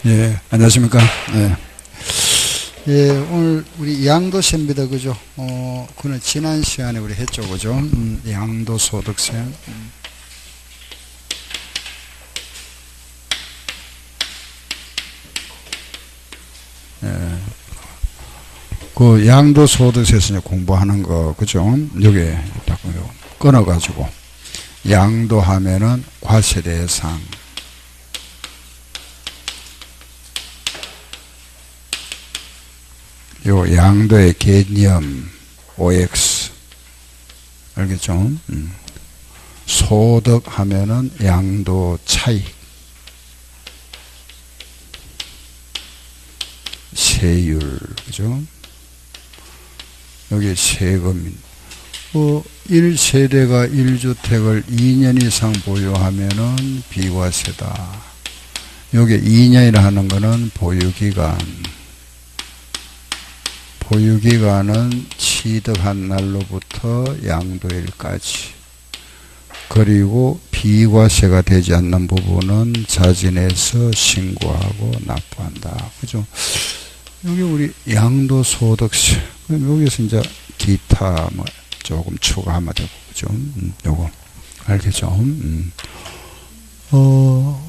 예, 안녕하십니까. 예. 예, 오늘 우리 양도세입니다. 그죠? 그는 지난 시간에 우리 했죠. 그죠? 양도소득세. 예. 그 양도소득세에서 공부하는 거, 그죠? 여기 딱 끊어가지고. 양도하면은 과세대상. 요 양도의 개념 OX 알겠죠? 소득 하면은 양도 차익, 세율, 그죠? 여기 세금. 1세대가 1주택을 2년 이상 보유하면은 비과세다. 여기 2년이라 하는 거는 보유기간. 보유기간은 취득한 날로부터 양도일까지. 그리고 비과세가 되지 않는 부분은 자진해서 신고하고 납부한다. 그죠? 여기 우리 양도소득세. 여기서 이제 기타 뭐 조금 추가하면 되고, 그죠? 요거. 알겠죠?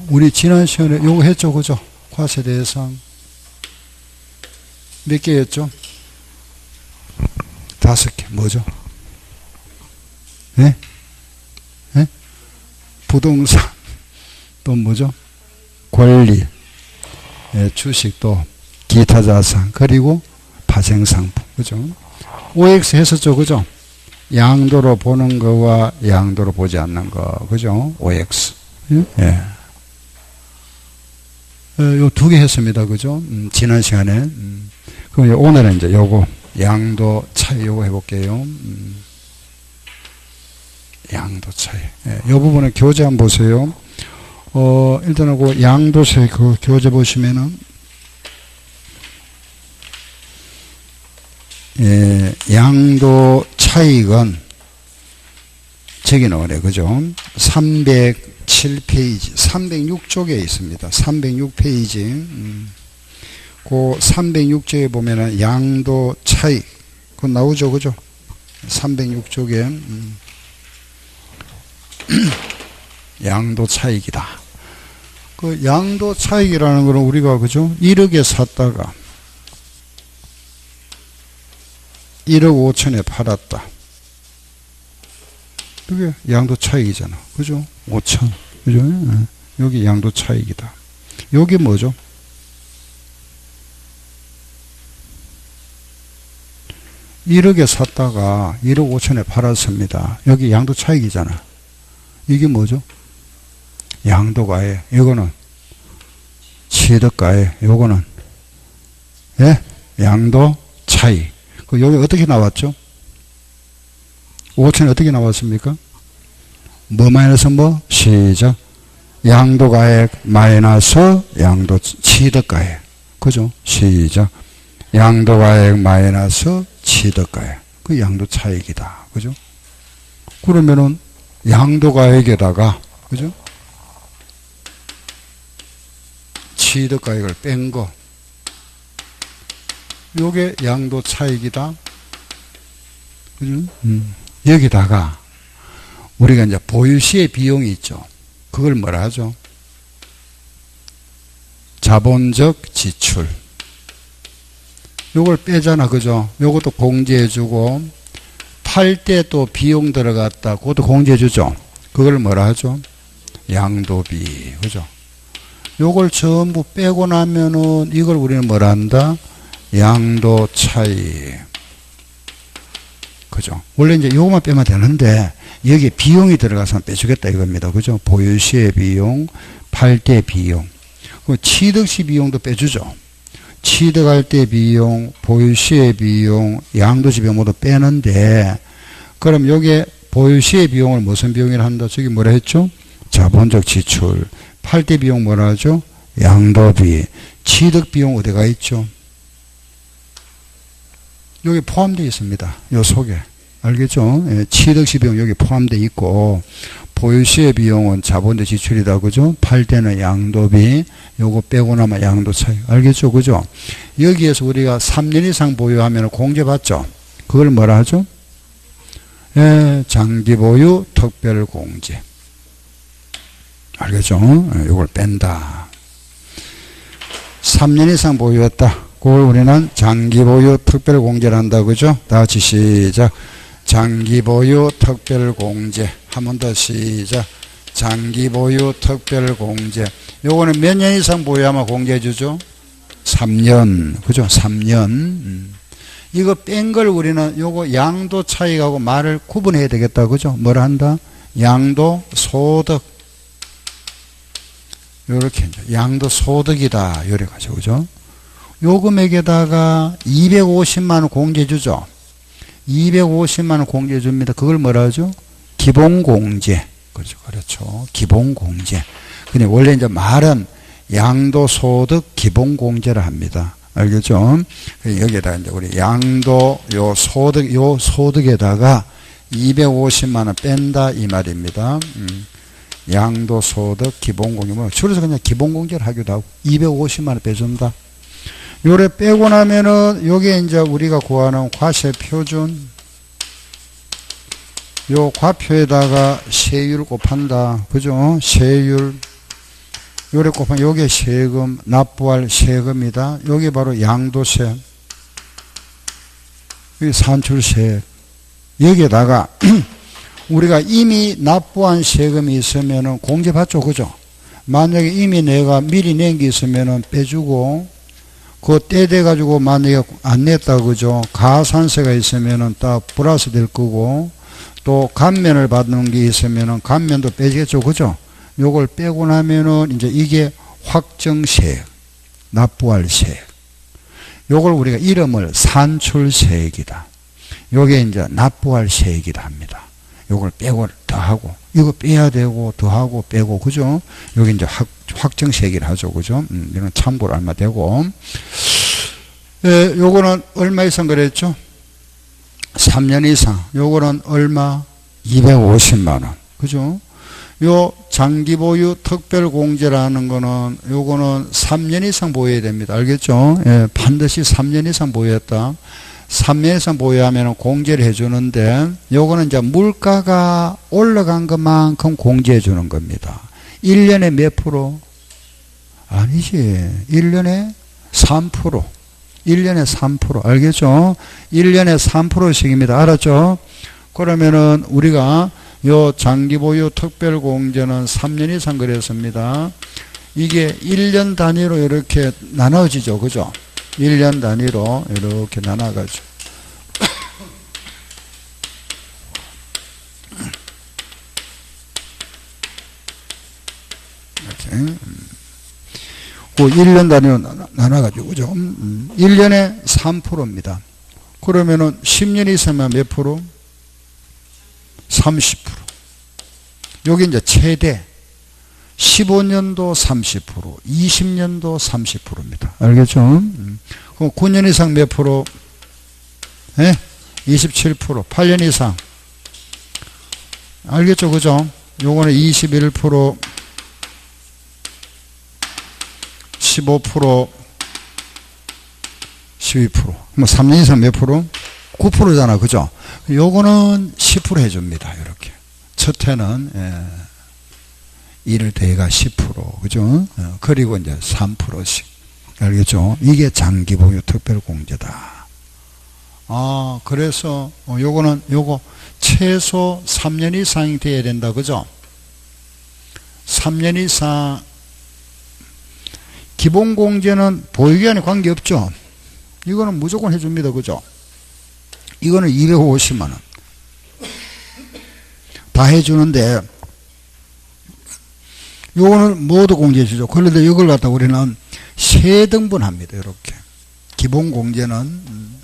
우리 지난 시간에 요거 했죠? 그죠? 과세 대상. 몇 개였죠? 5개. 뭐죠? 네? 네? 부동산. 또 뭐죠? 권리. 예, 주식 또 기타 자산. 그리고 파생상품. 그죠? OX 했었죠. 그죠? 양도로 보는 거와 양도로 보지 않는 거. 그죠? OX. 예. 요 2개 했습니다. 그죠? 지난 시간에. 그럼 오늘은 이제 요거. 양도 차이 요거 해볼게요. 양도 차이. 예, 요 부분은 교재 한번 보세요. 일단은 그 양도세 그 교재 보시면은, 예, 양도 차익은 저기 나오네. 그죠? 307페이지, 306쪽에 있습니다. 306페이지. 그 306쪽에 보면은 양도 차익 그 나오죠. 그죠? 306쪽에 양도 차익이다. 그 양도 차익이라는 거는 우리가 그죠? 1억에 샀다가 1억 5천에 팔았다. 그게 양도 차익이잖아. 그죠? 5천. 그죠? 여기 양도 차익이다. 여기 뭐죠? 1억에 샀다가 1억 5천에 팔았습니다. 여기 양도 차익이잖아. 이게 뭐죠? 양도가액. 이거는 취득가액. 요거는 예? 양도 차익. 그 여기 어떻게 나왔죠? 5천에 어떻게 나왔습니까? 뭐 마이너스 뭐? 시작. 양도가액 마이너스 양도 취득가액. 그죠? 시작. 양도가액 마이너스 취득가액. 그 양도 차익이다. 그죠? 그러면은 양도가액에다가 그죠? 취득가액을 뺀 거. 요게 양도 차익이다. 그죠? 여기다가 우리가 이제 보유시의 비용이 있죠. 그걸 뭐라 하죠? 자본적 지출. 요걸 빼잖아. 그죠? 요것도 공제해주고, 팔 때 또 비용 들어갔다. 그것도 공제해주죠. 그걸 뭐라 하죠? 양도비. 그죠? 요걸 전부 빼고 나면은 이걸 우리는 뭐라 한다? 양도 차익. 그죠? 원래 이제 요것만 빼면 되는데, 여기에 비용이 들어가서 빼주겠다 이겁니다. 그죠? 보유시의 비용, 팔 때 비용. 그 취득시 비용도 빼주죠. 취득할 때 비용, 보유시의 비용, 양도시 비용 모두 빼는데, 그럼 여기에 보유시의 비용을 무슨 비용이라 한다? 저기 뭐라 했죠? 자본적 지출. 팔 때 비용 뭐라 하죠? 양도비. 취득 비용 어디가 있죠? 여기 포함되어 있습니다. 요 속에. 알겠죠? 예, 취득시 비용 여기 포함되어 있고, 보유 시의 비용은 자본대 지출이다. 그죠? 팔 때는 양도비, 요거 빼고 나면 양도 차익. 알겠죠? 그죠? 여기에서 우리가 3년 이상 보유하면 공제 받죠? 그걸 뭐라 하죠? 예, 장기 보유 특별 공제. 알겠죠? 예, 요걸 뺀다. 3년 이상 보유했다. 그걸 우리는 장기 보유 특별 공제를 한다. 그죠? 다 같이 시작. 장기 보유 특별 공제. 한 번 더 시작. 장기 보유 특별 공제. 요거는 몇 년 이상 보유하면 공제해 주죠? 3년. 그죠? 3년. 이거 뺀 걸 우리는 요거 양도 차익하고 말을 구분해야 되겠다. 그죠? 뭐라 한다? 양도 소득. 요렇게 이제 양도 소득이다. 요래 가죠. 그죠? 요 금액에다가 250만 원 공제 주죠? 250만 원 공제 줍니다. 그걸 뭐라 하죠? 기본공제. 그렇죠. 그렇죠. 기본공제. 근데 원래 이제 말은 양도소득 기본공제를 합니다. 알겠죠? 여기에다가 이제 우리 양도 요 소득에다가 250만 원 뺀다 이 말입니다. 양도소득 기본공제. 뭐 줄여서 그냥 기본공제를 하기도 하고 250만 원 빼준다. 요래 빼고 나면은 요게 이제 우리가 구하는 과세 표준. 요 과표에다가 세율 곱한다. 그죠? 세율. 요래 곱하면 요게 세금, 납부할 세금이다. 요게 바로 양도세. 여기 산출세. 여기에다가 우리가 이미 납부한 세금이 있으면은 공제받죠. 그죠? 만약에 이미 내가 미리 낸 게 있으면은 빼주고, 그 때 돼가지고 만약에 안 냈다. 그죠? 가산세가 있으면은 딱 플러스 될 거고, 또 감면을 받는 게 있으면은 감면도 빼지겠죠. 그죠? 요걸 빼고 나면은 이제 이게 확정세액, 납부할 세액. 요걸 우리가 이름을 산출세액이다. 요게 이제 납부할 세액이라 합니다. 요걸 빼고 더하고, 이거 빼야 되고, 더하고, 빼고, 그죠? 요게 이제 확정세액이라 하죠. 그죠? 이런 참고로 얼마 되고. 예, 요거는 얼마 이상 그랬죠? 3년 이상. 요거는 얼마? 250만 원. 그죠? 요 장기 보유 특별 공제라는 거는 요거는 3년 이상 보여야 됩니다. 알겠죠? 예, 반드시 3년 이상 보였다. 3년 이상 보유하면 공제를 해주는데, 요거는 이제 물가가 올라간 것만큼 공제해 주는 겁니다. 1년에 몇 프로? 아니지. 1년에 3%. 1년에 3%. 알겠죠? 1년에 3%씩입니다. 알았죠? 그러면은 우리가 요 장기 보유 특별 공제는 3년 이상 그랬습니다. 이게 1년 단위로 이렇게 나눠지죠. 그죠? 1년 단위로 이렇게 나눠가지고. 이렇게. 그 1년 단위로 나눠가지고, 그죠? 1년에 3%입니다. 그러면은 10년 이상이면 몇 프로? 30%. 여기 이제 최대. 15년도 30%, 20년도 30%입니다. 알겠죠? 그럼 9년 이상 몇 프로? 예? 27%, 8년 이상. 알겠죠? 그죠? 요거는 21%, 15%, 12%. 뭐 3년 이상 몇 프로? 9%잖아. 그죠? 요거는 10% 해줍니다. 이렇게. 첫 해는, 1을 대가 10%. 그죠? 그리고 이제 3%씩. 알겠죠? 이게 장기 보유 특별 공제다. 아, 그래서, 요거는, 요거, 최소 3년 이상이 돼야 된다. 그죠? 3년 이상, 기본 공제는 보유기간에 관계없죠? 이거는 무조건 해줍니다. 그죠? 이거는 250만원. 다 해주는데, 요거는 모두 공제해 주죠. 그런데 이걸 갖다 우리는 세 등분 합니다. 이렇게. 기본 공제는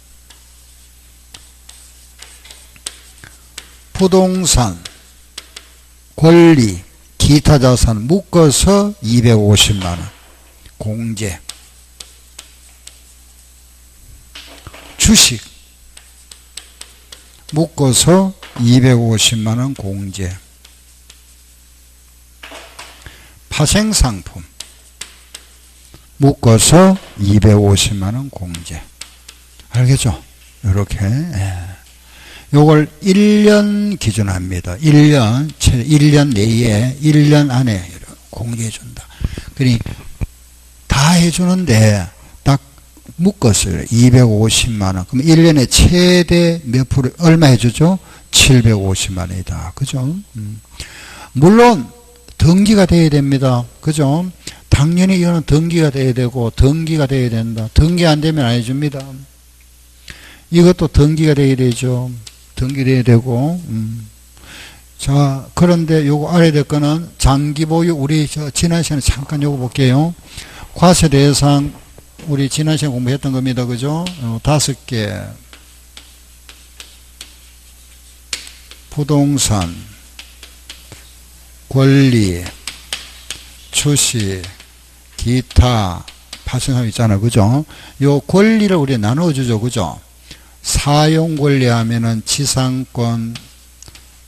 부동산, 권리, 기타 자산 묶어서 250만원 공제. 주식 묶어서 250만원 공제. 파생상품 묶어서 250만원 공제. 알겠죠? 요렇게. 요걸 1년 기준합니다. 1년 내에 1년 안에 공제해 준다. 그러니 다 해주는데 딱 묶었어요. 250만원. 그럼 1년에 최대 몇 프로, 얼마 해주죠? 750만원이다. 그죠? 물론 등기가 돼야 됩니다. 그죠? 당연히 이거는 등기가 돼야 되고 등기가 돼야 된다. 등기 안 되면 안 해줍니다. 이것도 등기가 돼야 되죠. 등기돼야 되고. 자, 그런데 요거 알아야 될 거는 장기 보유, 우리 지난 시간에 잠깐 요거 볼게요. 과세 대상 우리 지난 시간에 공부했던 겁니다. 그죠? 5개. 부동산, 권리, 주식, 기타, 파생상 있잖아요. 그죠? 요 권리를 우리 나눠주죠. 그죠? 사용 권리 하면은 지상권,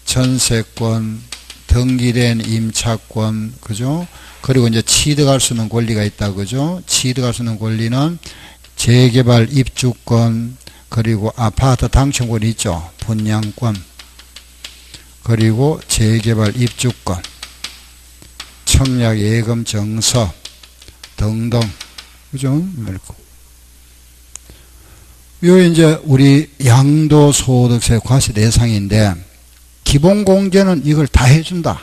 전세권, 등기된 임차권, 그죠? 그리고 이제 취득할 수 있는 권리가 있다. 그죠? 취득할 수 있는 권리는 재개발 입주권, 그리고 아파트 당첨권이 있죠. 분양권, 그리고 재개발 입주권, 청약 예금 정서 등등. 그죠? 요 이제 우리 양도소득세 과세 대상인데 기본공제는 이걸 다 해준다.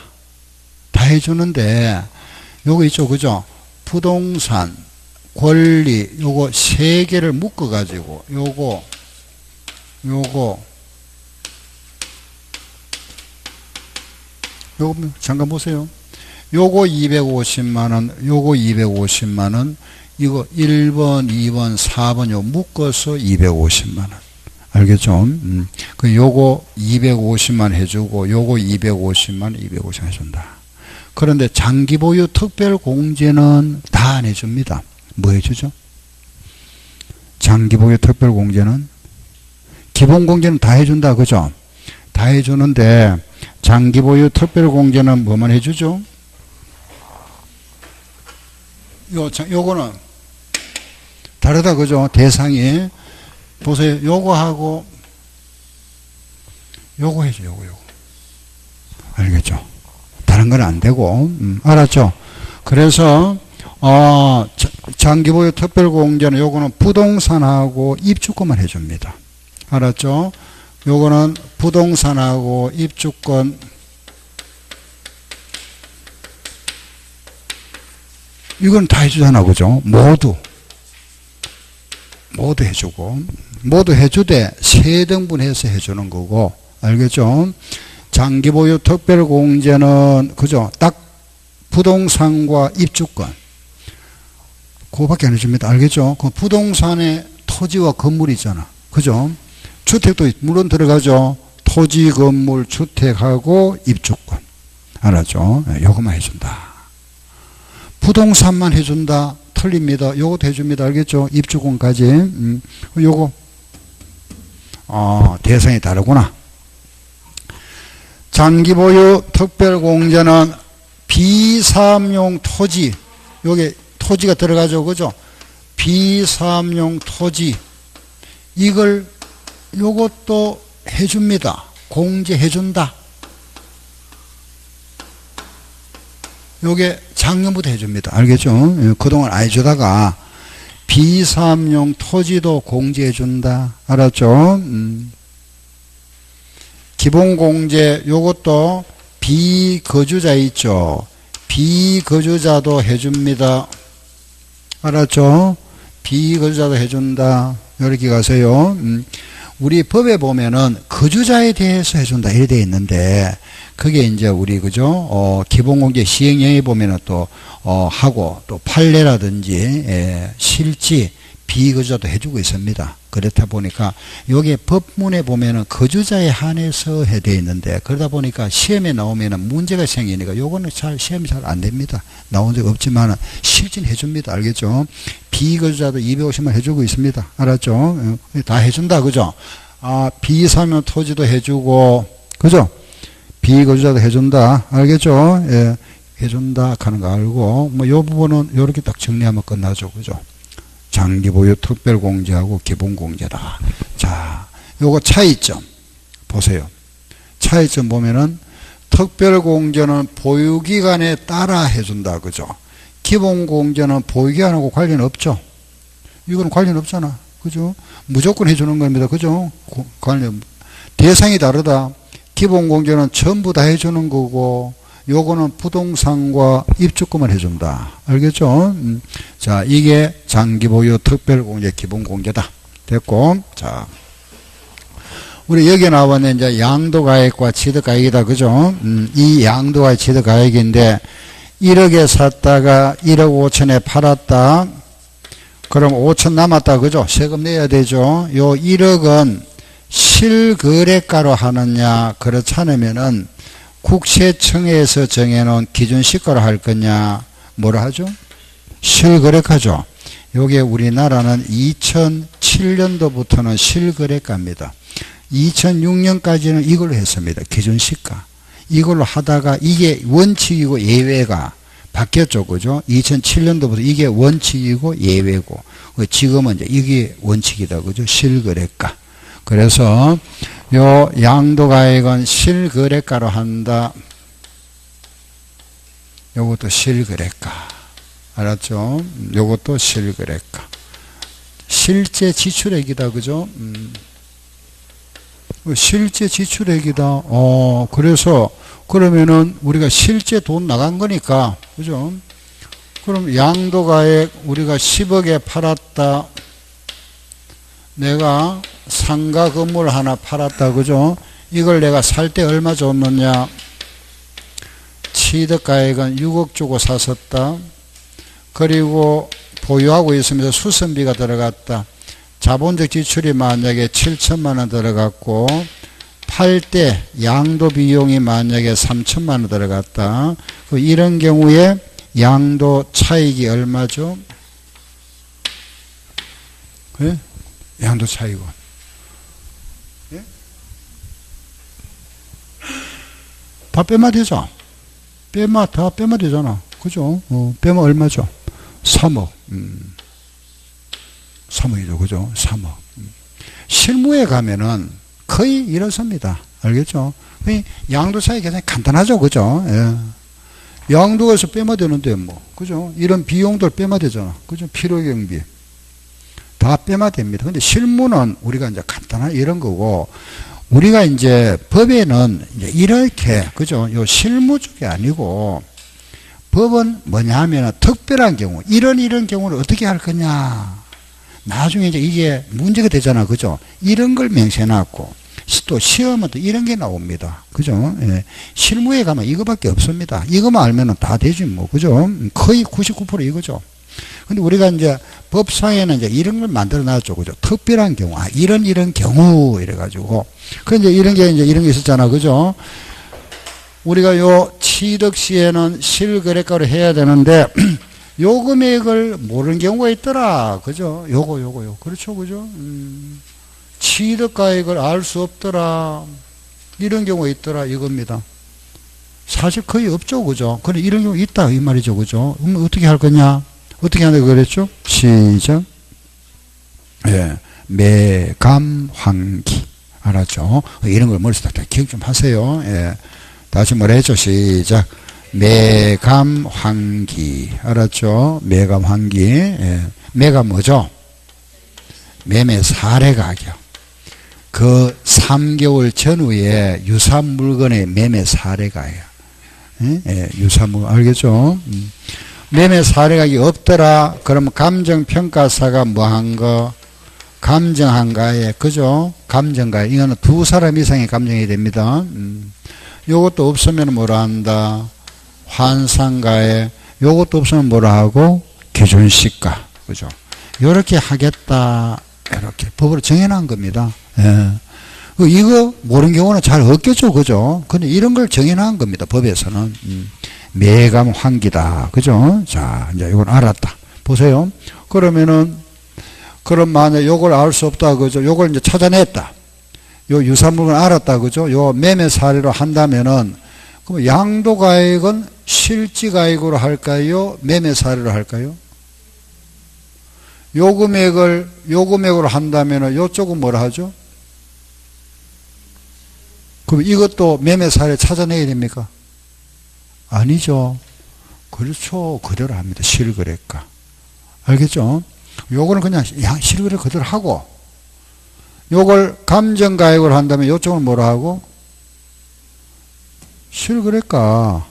다 해주는데 요거 있죠. 그죠? 부동산, 권리, 요거 세 개를 묶어가지고 요거 잠깐 보세요. 요거 250만원, 요거 250만원, 이거 1번, 2번, 4번 요 묶어서 250만원. 알겠죠? 그 요거 250만 해주고 요거 250만 250 해준다. 그런데 장기보유 특별공제는 다 안 해줍니다. 뭐 해주죠? 장기보유 특별공제는 기본공제는 다 해준다. 그죠? 다 해주는데 장기보유 특별공제는 뭐만 해주죠? 요거는 다르다. 그죠? 대상이 보세요. 요거하고 요거 해줘. 요거 알겠죠? 다른 건 안 되고. 알았죠? 그래서 장기보유 특별공제는 요거는 부동산하고 입주권만 해줍니다. 알았죠? 요거는 부동산하고 입주권, 이건 다 해주잖아. 그죠? 모두 해주고, 모두 해주되 세 등분해서 해주는 거고. 알겠죠? 장기보유 특별공제는 그죠? 딱 부동산과 입주권 그거밖에 안 해줍니다. 알겠죠? 그 부동산에 토지와 건물이 있잖아. 그죠? 주택도 물론 들어가죠. 토지, 건물, 주택하고 입주권. 알았죠? 요것만 해준다. 부동산만 해준다. 틀립니다. 요것도 해줍니다. 알겠죠? 입주권까지. 요거 대상이 다르구나. 장기보유 특별공제는 비사업용 토지, 요게 토지가 들어가죠. 그죠? 비사업용 토지, 이걸 요것도 해줍니다. 공제해준다. 요게 작년부터 해줍니다. 알겠죠? 그동안 안 해주다가 비사업용 토지도 공제해준다. 알았죠? 기본공제 요것도 비거주자 있죠. 비거주자도 해줍니다. 알았죠? 비거주자도 해준다. 이렇게 가세요. 우리 법에 보면은 거주자에 대해서 해준다 이렇게 되어 있는데 그게 이제 우리 그죠? 기본공제 시행령에 보면은 또 하고 또 판례라든지 실지 비거주자도 해주고 있습니다. 그렇다 보니까 여기 법문에 보면은 거주자에 한해서 되어 있는데 그러다 보니까 시험에 나오면은 문제가 생기니까 요거는 시험이 잘 안 됩니다. 나온 적 없지만은 실진 해줍니다. 알겠죠? 비거주자도 250만 해주고 있습니다. 알았죠? 다 해준다. 그죠? 비사면 토지도 해주고, 그죠? 비거주자도 해준다. 알겠죠? 예, 해준다 하는 거 알고, 뭐, 요 부분은 요렇게 딱 정리하면 끝나죠. 그죠? 장기보유 특별공제하고 기본공제다. 자, 요거 차이점. 보세요. 차이점 보면은, 특별공제는 보유기간에 따라 해준다. 그죠? 기본공제는 보유기간하고 관련 없죠? 이건 관련 없잖아. 그죠? 무조건 해주는 겁니다. 그죠? 관련. 대상이 다르다. 기본공제는 전부 다 해주는 거고, 요거는 부동산과 입주금을 해준다. 알겠죠? 자, 이게 장기보유 특별공제 기본공제다. 됐고, 자. 우리 여기 나왔는 이제 양도가액과 취득가액이다. 그죠? 이 양도가액 취득가액인데, 1억에 샀다가 1억 5천에 팔았다. 그럼 5천 남았다. 그죠? 세금 내야 되죠? 요 1억은 실거래가로 하느냐, 그렇지 않으면은 국세청에서 정해놓은 기준시가로 할 거냐, 뭐라 하죠? 실거래가죠. 요게 우리나라는 2007년도부터는 실거래가입니다. 2006년까지는 이걸로 했습니다. 기준시가. 이걸로 하다가 이게 원칙이고 예외가 바뀌었죠. 그죠? 2007년도부터 이게 원칙이고 예외고, 지금은 이제 이게 원칙이다. 그죠? 실거래가. 그래서 요 양도가액은 실거래가로 한다. 요것도 실거래가. 알았죠? 요것도 실거래가. 실제 지출액이다. 그죠? 실제 지출액이다. 그래서 그러면은 우리가 실제 돈 나간 거니까, 그죠? 그럼 양도가액 우리가 10억에 팔았다. 내가 상가 건물 하나 팔았다. 그죠? 이걸 내가 살 때 얼마 줬느냐? 취득가액은 6억 주고 샀었다. 그리고 보유하고 있으면서 수선비가 들어갔다. 자본적 지출이 만약에 7천만 원 들어갔고, 팔 때 양도 비용이 만약에 3천만 원 들어갔다. 이런 경우에 양도 차익이 얼마죠? 네? 양도 차익은. 예? 다 빼면 되죠? 다 빼면 되잖아. 그죠? 빼면 얼마죠? 3억. 3억이죠. 그죠? 3억. 실무에 가면은 거의 이렇습니다. 알겠죠? 양도 차익 계산이 간단하죠. 그죠? 예. 양도에서 빼면 되는데 뭐. 그죠? 이런 비용들 빼면 되잖아. 그죠? 필요경비. 다 빼면 됩니다. 근데 실무는 우리가 이제 간단한 이런 거고, 우리가 이제 법에는 이제 이렇게, 그죠? 요 실무 쪽이 아니고, 법은 뭐냐 하면 특별한 경우, 이런 경우는 어떻게 할 거냐. 나중에 이제 이게 문제가 되잖아. 그죠? 이런 걸 명시해놨고, 또 시험은 또 이런 게 나옵니다. 그죠? 예. 실무에 가면 이거밖에 없습니다. 이거만 알면은 다 되지 뭐. 그죠? 거의 99% 이거죠. 근데 우리가 이제 법상에는 이제 이런 걸 만들어 놨죠. 그죠? 특별한 경우. 이런 경우. 이래가지고. 근데 이런 게 있었잖아. 그죠? 우리가 요 취득 시에는 실거래가로 해야 되는데, 요 금액을 모르는 경우가 있더라. 그죠? 요거. 그렇죠. 그죠? 취득가액을 알 수 없더라. 이런 경우가 있더라. 이겁니다. 사실 거의 없죠. 그죠? 근데 이런 경우 있다. 이 말이죠. 그죠? 어떻게 할 거냐? 어떻게 하는가 그랬죠? 시작. 예. 매감환기. 알았죠? 이런 걸 머릿속에 다 기억 좀 하세요. 예. 다시 뭐라 했죠? 시작. 매감환기. 알았죠? 매감환기. 예. 매가 뭐죠? 매매 사례 가격. 그 3개월 전후에 유사한 물건의 매매 사례가예요. 예? 유사한 물건. 알겠죠? 매매 사례가격이 없더라. 그러면 감정평가사가 뭐 한 거? 감정한가에. 그죠? 감정가에. 이거는 2사람 이상의 감정이 됩니다. 요것도 없으면 뭐라 한다? 환산가에. 요것도 없으면 뭐라 하고? 기준시가. 그죠? 요렇게 하겠다. 이렇게 법으로 정해놓은 겁니다. 예. 이거 모르는 경우는 잘 없겠죠. 그죠? 근데 이런 걸 정해놓은 겁니다. 법에서는. 매감 환기다. 그죠? 자, 이제 이걸 알았다. 보세요. 그러면은, 그럼 만약 요걸 알 수 없다. 그죠? 요걸 이제 찾아냈다. 요 유사물건 알았다. 그죠? 요 매매 사례로 한다면은, 그럼 양도가액은 실지가액으로 할까요? 매매사례로 할까요? 요 금액으로 한다면 요쪽은 뭐라 하죠? 그럼 이것도 매매사례 찾아내야 됩니까? 아니죠. 그렇죠. 그대로 합니다. 실거래가. 알겠죠? 요거는 그냥 실거래 그대로 하고, 요걸 감정가액으로 한다면 요쪽은 뭐라 하고? 실거래가.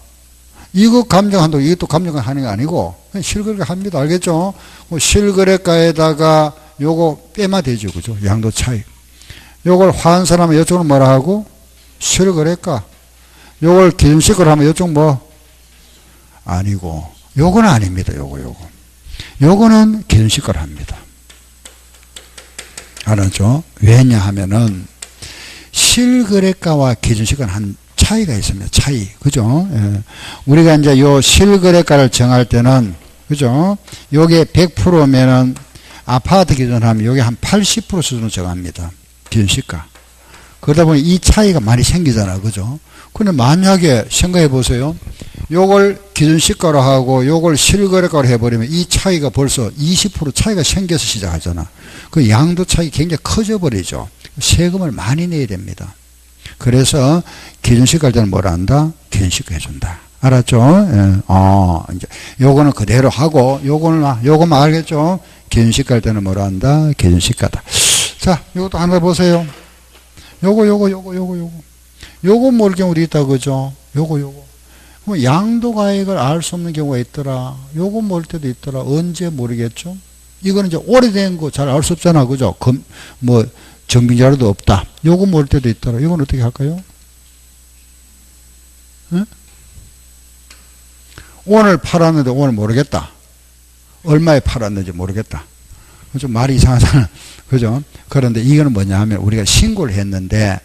이거 감정한다고 이것도 감정하는 게 아니고 그냥 실거래가 합니다. 알겠죠? 실거래가에다가 요거 빼면 되죠. 그죠? 양도 차익. 요걸 환산하면 이쪽은 뭐라 하고? 실거래가. 요걸 기준식으로 하면 이쪽 뭐? 아니고. 요거는 아닙니다. 요거는 기준식으로 합니다. 알았죠? 왜냐하면은 실거래가와 기준식은 한 차이가 있습니다. 차이. 그죠? 예. 우리가 이제 요 실거래가를 정할 때는, 그죠? 요게 100%면은 아파트 기준으로 하면 요게 한 80% 수준으로 정합니다. 기준시가. 그러다 보니 이 차이가 많이 생기잖아. 그죠? 근데 만약에 생각해 보세요. 요걸 기준시가로 하고 요걸 실거래가로 해버리면 이 차이가 벌써 20% 차이가 생겨서 시작하잖아. 그 양도 차이 굉장히 커져 버리죠. 세금을 많이 내야 됩니다. 그래서 기준시가 할 때는 뭐라 한다? 기준시가 해준다. 알았죠? 예. 이제 요거는 그대로 하고 요거만 알겠죠? 기준시가 할 때는 뭐라 한다? 기준시가다. 자, 요것도 하나 보세요. 요거 모를 경우도 있다. 그죠? 요거. 그럼 양도가액을 알 수 없는 경우가 있더라. 요거 모를 때도 있더라. 언제 모르겠죠? 이거는 이제 오래된 거 잘 알 수 없잖아. 그죠? 정비자료도 없다. 요거 모를 때도 있더라. 이건 어떻게 할까요? 응? 오늘 팔았는데 오늘 모르겠다. 얼마에 팔았는지 모르겠다. 좀 말이 이상하잖아. 그죠? 그런데 이거는 뭐냐 하면 우리가 신고를 했는데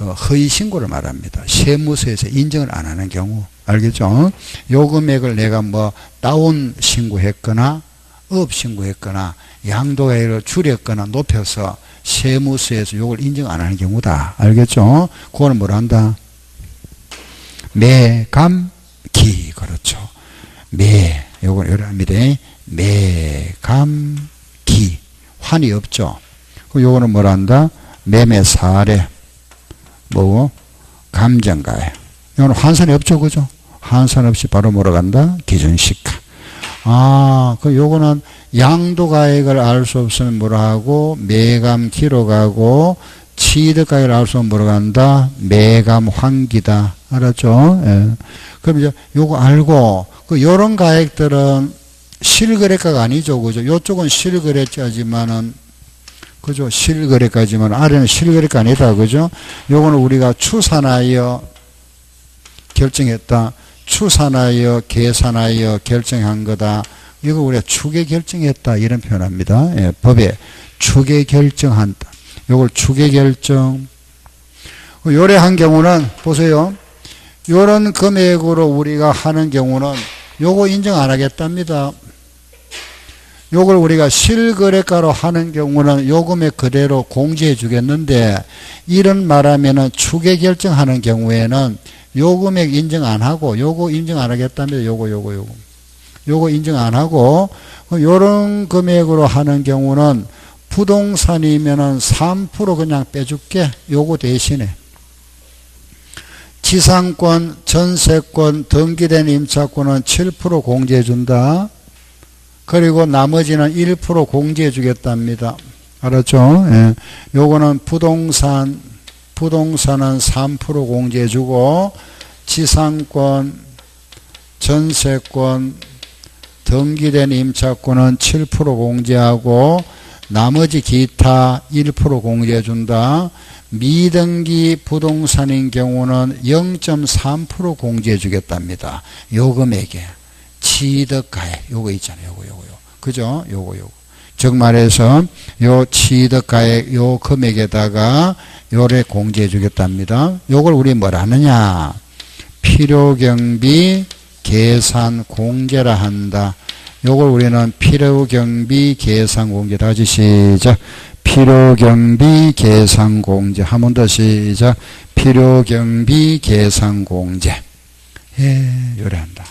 허위 신고를 말합니다. 세무서에서 인정을 안 하는 경우. 알겠죠? 요 금액을 내가 뭐 다운 신고했거나 업 신고했거나 양도가액을 줄였거나 높여서 세무서에서 요걸 인정 안 하는 경우다. 알겠죠? 그거는 뭐라 한다? 매감기. 그렇죠. 요건 여러 합니다. 매감기. 환이 없죠. 요거는 뭐라 한다? 매매사례. 뭐고? 감정가액. 이거는 환산이 없죠. 그죠? 환산 없이 바로 뭐라 간다? 기준시가. 요거는 양도가액을 알 수 없으면 뭐라 하고? 매감기로 가고, 취득가액을 알 수 없으면 뭐라 간다? 매감환기다. 알았죠? 예. 그럼 이제 요거 알고, 요런 가액들은 실거래가가 아니죠. 그죠? 요쪽은 실거래가지만은, 그죠? 실거래가지만, 아래는 실거래가 아니다. 그죠? 요거는 우리가 추산하여 결정했다. 추산하여 계산하여 결정한 거다. 이거 우리가 추계 결정했다. 이런 표현합니다. 예, 법에 추계 결정한다. 요걸 추계 결정. 요래한 경우는 보세요. 요런 금액으로 우리가 하는 경우는 요거 인정 안 하겠답니다. 요걸 우리가 실거래가로 하는 경우는 요 금액 그대로 공제해 주겠는데, 이런 말하면은 추계 결정하는 경우에는 요 금액 인정 안 하고 요거 인정 안 하겠답니다. 요거 인정 안 하고, 요런 금액으로 하는 경우는 부동산이면은 3% 그냥 빼줄게. 요거 대신에 지상권, 전세권, 등기된 임차권은 7% 공제해 준다. 그리고 나머지는 1% 공제해 주겠답니다. 알았죠? 예. 요거는 부동산은 3% 공제해 주고, 지상권, 전세권, 등기된 임차권은 7% 공제하고, 나머지 기타 1% 공제해 준다. 미등기 부동산인 경우는 0.3% 공제해 주겠답니다. 요 금액에 취득가액 요거 있잖아요. 요거 그죠? 요거 즉 말해서 요 취득가액 요 금액에다가 요래 공제해 주겠답니다. 요걸 우리 뭐라 하느냐? 필요경비 계산 공제라 한다. 요걸 우리는 필요경비 계산 공제. 다시 시작. 필요경비 계산 공제. 한 번 더 시작. 필요경비 계산 공제. 요래한다.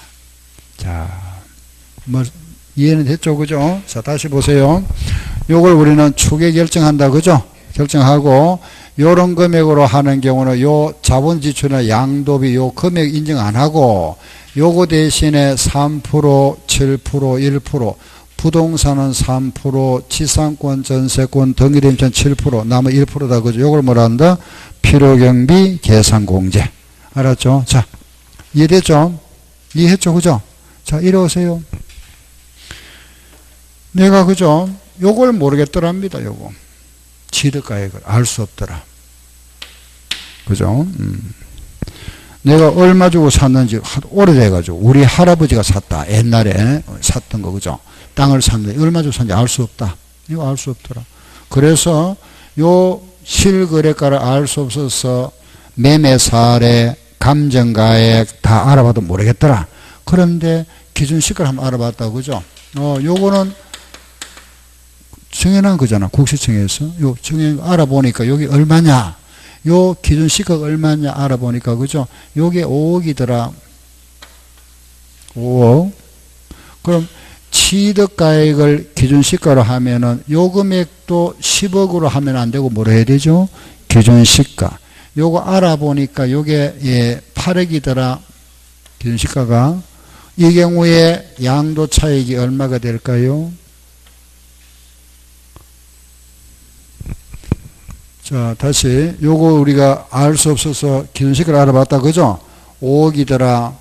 자, 뭐 이해는 됐죠, 그죠? 자, 다시 보세요. 요걸 우리는 추계 결정한다, 그죠? 결정하고 요런 금액으로 하는 경우는 요 자본 지출이나 양도비 요 금액 인정 안 하고 요거 대신에 3%, 7%, 1%, 부동산은 3%, 지상권, 전세권, 등기대임차는 7%, 남은 1%다, 그죠? 요걸 뭐라 한다? 필요경비 계산공제. 알았죠? 자, 이해됐죠? 이해했죠, 그죠? 자, 이리 오세요. 내가, 그죠? 요걸 모르겠더랍니다, 요거. 취득가액을 알 수 없더라. 그죠? 내가 얼마 주고 샀는지 오래돼가지고 우리 할아버지가 샀다. 옛날에 샀던 거, 그죠? 땅을 샀는데 얼마 주고 샀는지 알 수 없다. 이거 알 수 없더라. 그래서 요 실거래가를 알 수 없어서 매매사례, 감정가액 다 알아봐도 모르겠더라. 그런데 기준시가를 한번 알아봤다, 그죠? 요거는 정해놓은 거잖아. 국세청에서. 요 정해 알아보니까 여기 얼마냐? 요 기준시가가 얼마냐 알아보니까, 그죠? 요게 5억이더라. 5억. 그럼 취득가액을 기준시가로 하면은 요 금액도 10억으로 하면 안 되고 뭐로 해야 되죠? 기준시가. 요거 알아보니까 요게 8억이더라. 기준시가가. 이 경우에 양도 차익이 얼마가 될까요? 자, 다시 요거 우리가 알 수 없어서 기준시가를 알아봤다, 그죠? 5억이더라.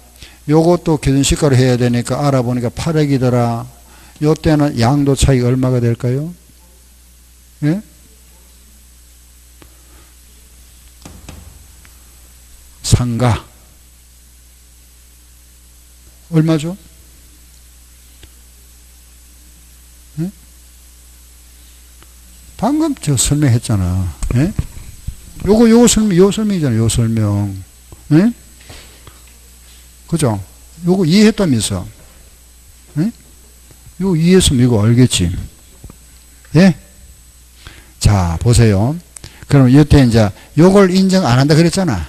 요것도 기준시가로 해야 되니까 알아보니까 8억이더라. 요때는 양도 차익 얼마가 될까요? 예? 상가 얼마죠? 예? 방금 저 설명했잖아. 예? 요거 설명이잖아. 요 설명. 예? 그죠? 요거 이해했다면서. 예? 요거 이해했으면 이거 알겠지. 예? 자, 보세요. 그럼 이때 이제 요걸 인정 안 한다 그랬잖아.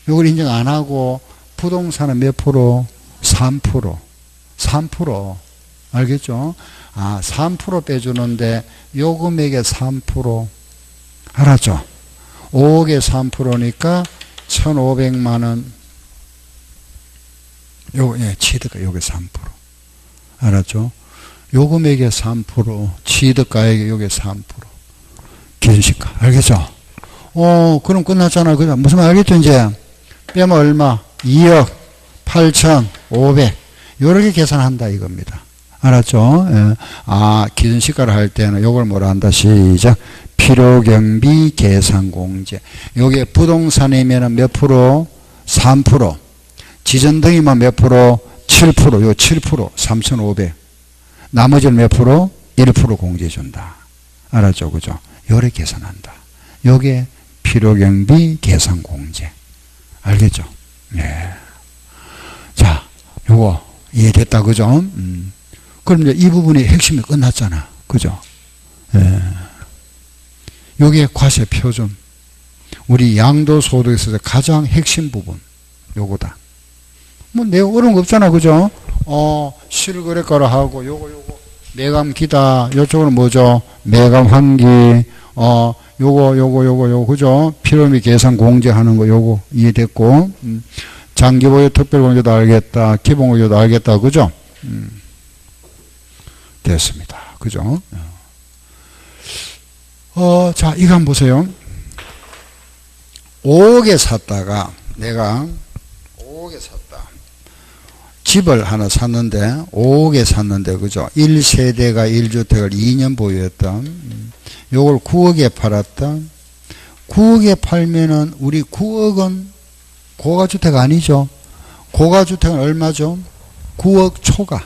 요걸 인정 안 하고 부동산은 몇 프로? 3%. 3%. 알겠죠? 아, 3% 빼주는데 요 금액의 3%. 알았죠? 5억에 3%니까 1,500만 원. 요거, 취득가 요게 3%. 알았죠? 요 금액의 3%, 취득가액의 요게 3%. 기준시가. 알겠죠? 그럼 끝났잖아. 그죠? 무슨 말 알겠죠, 이제? 빼면 얼마? 2억 8,500. 요렇게 계산한다, 이겁니다. 알았죠? 예. 아, 기준시가를 할 때는 요걸 뭐라 한다? 시작. 필요경비 계산공제. 요게 부동산이면 몇 프로? 3%. 지전등이면 몇 프로? 7%. 요 7%. 3,500. 나머지는 몇 프로? 1% 공제해준다. 알았죠? 그죠? 요래 계산한다. 요게 필요경비 계산공제. 알겠죠? 예. 자, 요거 이해됐다, 그죠? 그럼 이제 이 부분이 핵심이 끝났잖아. 그죠? 예. 요게 과세 표준. 우리 양도소득에서 가장 핵심 부분. 요거다. 뭐 내용 어려운 거 없잖아. 그죠? 실거래가로 하고 요거 매감 기다. 요쪽은 뭐죠? 매감 환기. 요거 그죠? 필요미 계산 공제하는 거 요거 이해됐고. 장기보유 특별공제도 알겠다. 기본공제도 알겠다. 그죠? 됐습니다. 그죠? 자, 이거 한번 보세요. 5억에 샀다가 내가 5억에 샀다. 집을 하나 샀는데 5억에 샀는데 그죠? 1세대가 1주택을 2년 보유했다. 요걸 9억에 팔았다. 9억에 팔면은 우리 9억은 고가주택 아니죠? 고가주택은 얼마죠? 9억 초과.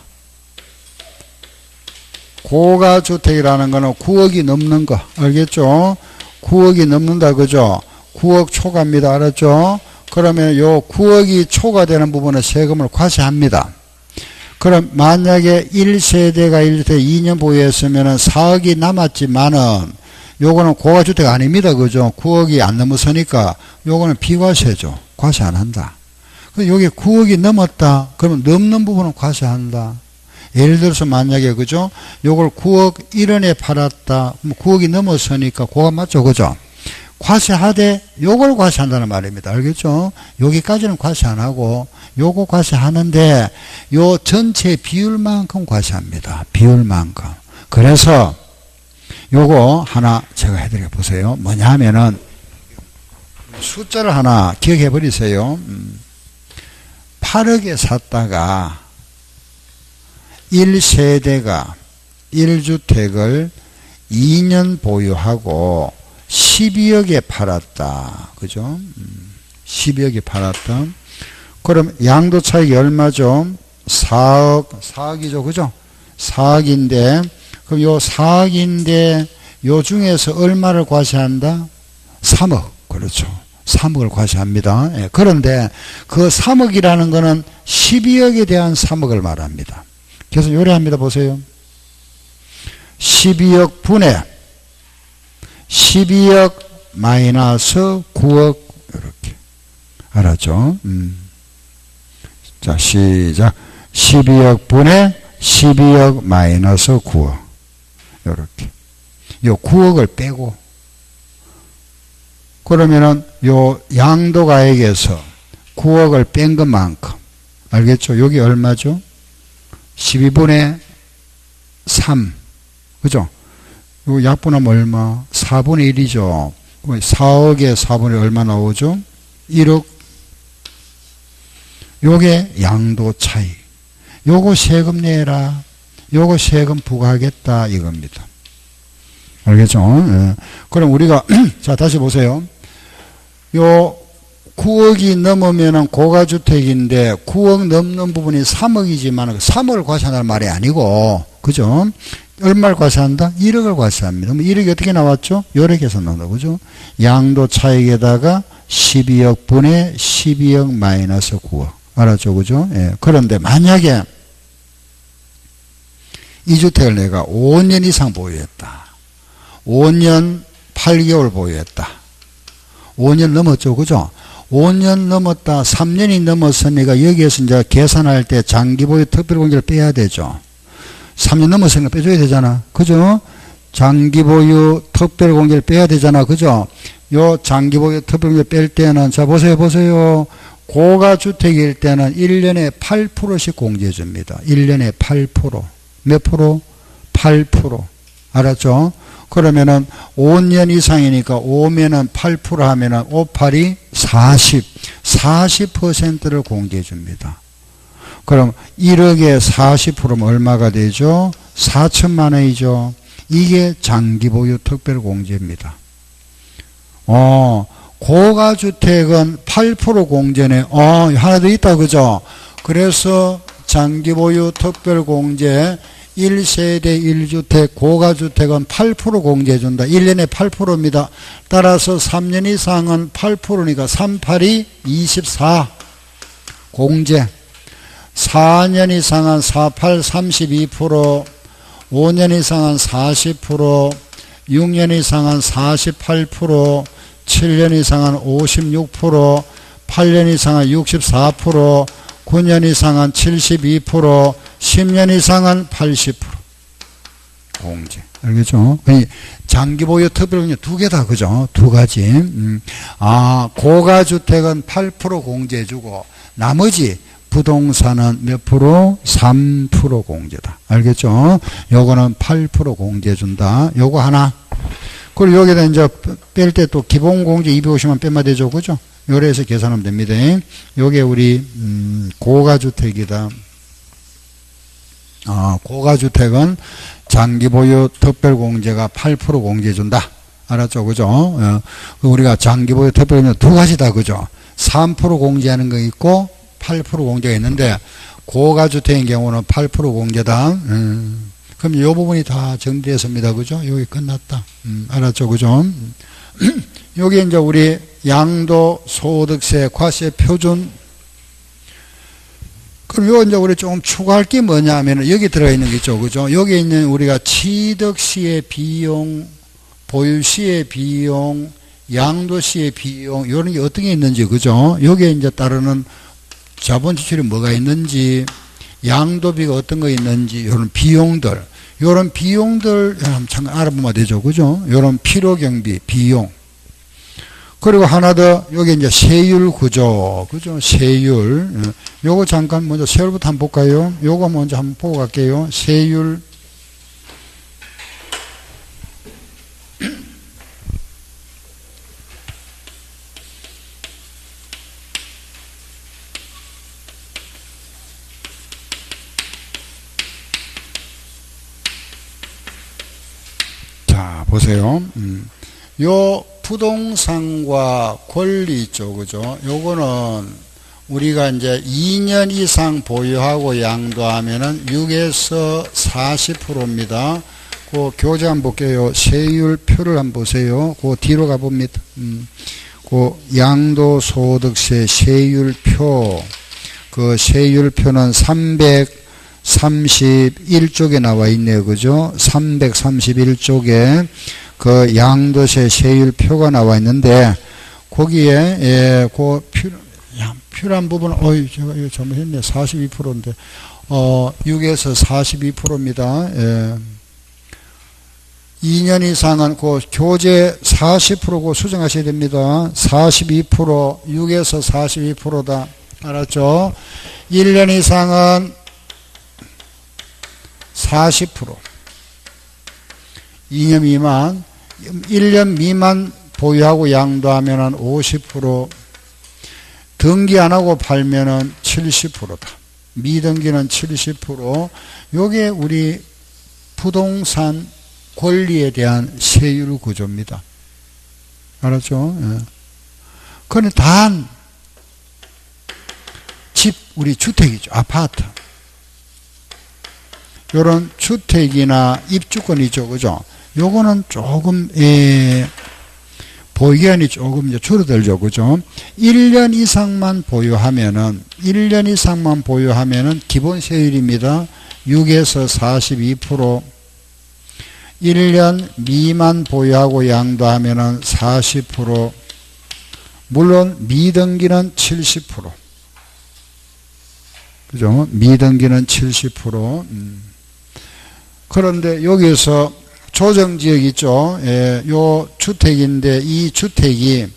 고가주택이라는 거는 9억이 넘는 거. 알겠죠? 9억이 넘는다. 그죠? 9억 초과입니다. 알았죠? 그러면 요 9억이 초과되는 부분은 세금을 과세합니다. 그럼 만약에 1세대가 1주택 2년 보유했으면 4억이 남았지만은 요거는 고가주택 아닙니다. 그죠? 9억이 안 넘어서니까 요거는 비과세죠. 과세 안 한다. 여기 9억이 넘었다. 그러면 넘는 부분은 과세한다. 예를 들어서 만약에, 그죠? 요걸 9억 1원에 팔았다. 9억이 넘었으니까 그거 맞죠? 그죠? 과세하되 요걸 과세한다는 말입니다. 알겠죠? 여기까지는 과세 안 하고 요거 과세하는데 요 전체 비율만큼 과세합니다. 비율만큼. 그래서 요거 하나 제가 해드려 보세요. 뭐냐 하면은 숫자를 하나 기억해 버리세요. 8억에 샀다가 1세대가 1주택을 2년 보유하고 12억에 팔았다. 그죠? 12억에 팔았다. 그럼 양도 차익이 얼마죠? 4억이죠. 그죠? 4억인데, 그럼 요 4억인데, 요 중에서 얼마를 과세한다? 3억. 그렇죠. 3억을 과세합니다. 예, 그런데 그 3억이라는 거는 12억에 대한 3억을 말합니다. 그래서 요래합니다. 보세요. 12억 분의 12억 마이너스 9억 이렇게 알았죠? 자, 시작. 12억 분의 12억 마이너스 9억 이렇게. 요 9억을 빼고 그러면은 요 양도가액에서 9억을 뺀 것만큼 알겠죠? 여기 얼마죠? 12분의 3 그죠? 요 약분하면 얼마? 4분의 1이죠. 4억에 4분의 얼마 나오죠? 1억. 요게 양도 차이. 요거 세금 내라. 요거 세금 부과하겠다 이겁니다. 알겠죠? 예. 그럼 우리가 자 다시 보세요. 요 9억이 넘으면은 고가주택인데 9억 넘는 부분이 3억이지만 3억을 과세한다는 말이 아니고 그죠? 얼마를 과세한다? 1억을 과세합니다. 그럼 1억이 어떻게 나왔죠? 요렇게 해서 나온다. 그죠? 양도 차익에다가 12억 분의 12억 마이너스 9억. 알았죠? 그죠? 예. 그런데 만약에 이 주택을 내가 5년 이상 보유했다. 5년 8개월 보유했다. 5년 넘었죠. 그죠? 5년 넘었다. 3년이 넘었으니까 여기에서 이제 계산할 때 장기보유 특별공제를 빼야 되죠. 3년 넘었으니까 빼줘야 되잖아. 그죠? 장기보유 특별공제를 빼야 되잖아. 그죠? 요 장기보유 특별공제 뺄 때는, 자, 보세요. 고가주택일 때는 1년에 8%씩 공제해 줍니다. 1년에 8%. 몇 프로? 8%. 알았죠? 그러면은 5년 이상이니까 5면은 8% 하면은 5, 8이 40. 40%를 공제해 줍니다. 그럼 1억에 40%면 얼마가 되죠? 4천만 원이죠. 이게 장기보유 특별공제입니다. 고가주택은 8% 공제네. 하나 더 있다. 그죠? 그래서 장기보유 특별공제 1세대 1주택 고가주택은 8% 공제해준다. 1년에 8%입니다. 따라서 3년 이상은 8%니까 3, 8이 24 공제. 4년 이상은 4, 8, 32%, 5년 이상은 40%, 6년 이상은 48%, 7년 이상은 56%, 8년 이상은 64%, 9년 이상은 72%, 10년 이상은 80% 공제. 알겠죠? 장기보유 특별공제 두 개다. 그죠? 두 가지. 고가주택은 8% 공제해주고 나머지 부동산은 몇 프로? 3% 공제다. 알겠죠? 요거는 8% 공제해준다. 요거 하나. 그리고 여기다 이제 뺄 때 또 기본공제 250만 빼면 되죠. 그죠? 요래서 계산하면 됩니다. 요게 우리, 고가주택이다. 고가주택은 장기보유 특별공제가 8% 공제해준다. 알았죠? 그죠? 우리가 장기보유 특별공제 두 가지다. 그죠? 3% 공제하는 거 있고, 8% 공제가 있는데 고가주택인 경우는 8% 공제다. 그럼 이 부분이 다 정리됐습니다. 그죠? 여기 끝났다. 알았죠? 그죠? 여기 이제 우리 양도소득세 과세 표준. 그럼 요 이제 우리 좀 추가할 게 뭐냐 하면 여기 들어있는 게 있죠. 그죠? 여기 있는 우리가 취득시의 비용, 보유시의 비용, 양도시의 비용, 이런 게 어떤 게 있는지. 그죠? 여기에 이제 따르는 자본 지출이 뭐가 있는지, 양도비가 어떤 거 있는지, 요런 비용들, 잠깐 알아보면 되죠. 그죠? 요런 필요경비, 비용. 그리고 하나 더, 여기 이제 세율 구조. 그죠? 세율. 요거 잠깐 먼저 세율부터 한번 볼까요? 요거 먼저 한번 보고 갈게요. 세율. 자, 보세요. 요 부동산과 권리 있죠. 그죠? 요거는 우리가 이제 2년 이상 보유하고 양도하면은 6에서 40%입니다. 그 교재 한번 볼게요. 세율표를 한번 보세요. 그 뒤로 가봅니다. 그 양도소득세 세율표. 그 세율표는 331쪽에 나와 있네요. 그죠? 331쪽에 그 양도세 세율표가 나와 있는데, 거기에, 그 필요한 부분은, 제가 이거 잘못했네. 42%인데, 6에서 42%입니다. 2년 이상은 그 교재 40%고 수정하셔야 됩니다. 42%, 6에서 42%다. 알았죠? 1년 이상은 40%. 2년 미만, 1년 미만 보유하고 양도하면은 50%, 등기 안 하고 팔면은 70%다. 미등기는 70%. 요게 우리 부동산 권리에 대한 세율 구조입니다. 알았죠? 예. 그런데 단, 집, 우리 주택이죠. 아파트. 요런 주택이나 입주권이죠. 그죠? 요거는 조금, 보유기간이 조금 이제 줄어들죠. 그죠? 1년 이상만 보유하면은, 기본 세율입니다. 6에서 42%. 1년 미만 보유하고 양도하면은 40%. 물론, 미등기는 70%. 그죠? 미등기는 70%. 그런데 여기서 조정지역 있죠. 요 주택인데 이 주택이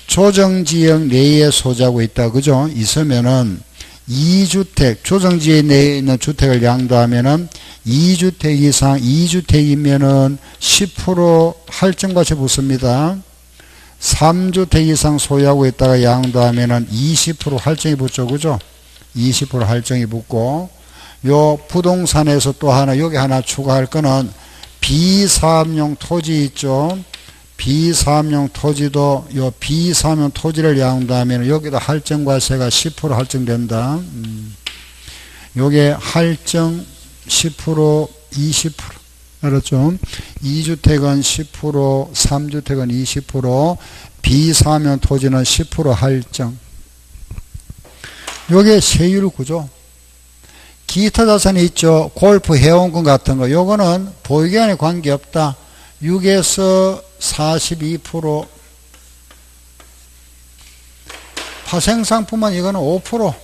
조정지역 내에 소지하고 있다. 그죠? 있으면은 2주택, 조정지역 내에 있는 주택을 양도하면은 2주택 이상, 2주택이면은 10% 할증과세 붙습니다. 3주택 이상 소유하고 있다가 양도하면은 20% 할증이 붙죠. 그죠? 20% 할증이 붙고, 요 부동산에서 또 하나, 여기 하나 추가할 거는 비사업용 토지 있죠. 비사업용 토지도, 요 비사업용 토지를 양도하면 여기도 할증과세가 10% 할증된다. 요게 할증 10%, 20%. 알았죠? 2주택은 10%, 3주택은 20%, 비사업용 토지는 10% 할증. 요게 세율 구조. 기타 자산이 있죠. 골프 회원권 같은 거. 요거는 보유기간에 관계없다. 6에서 42%. 파생상품은 이거는 5%.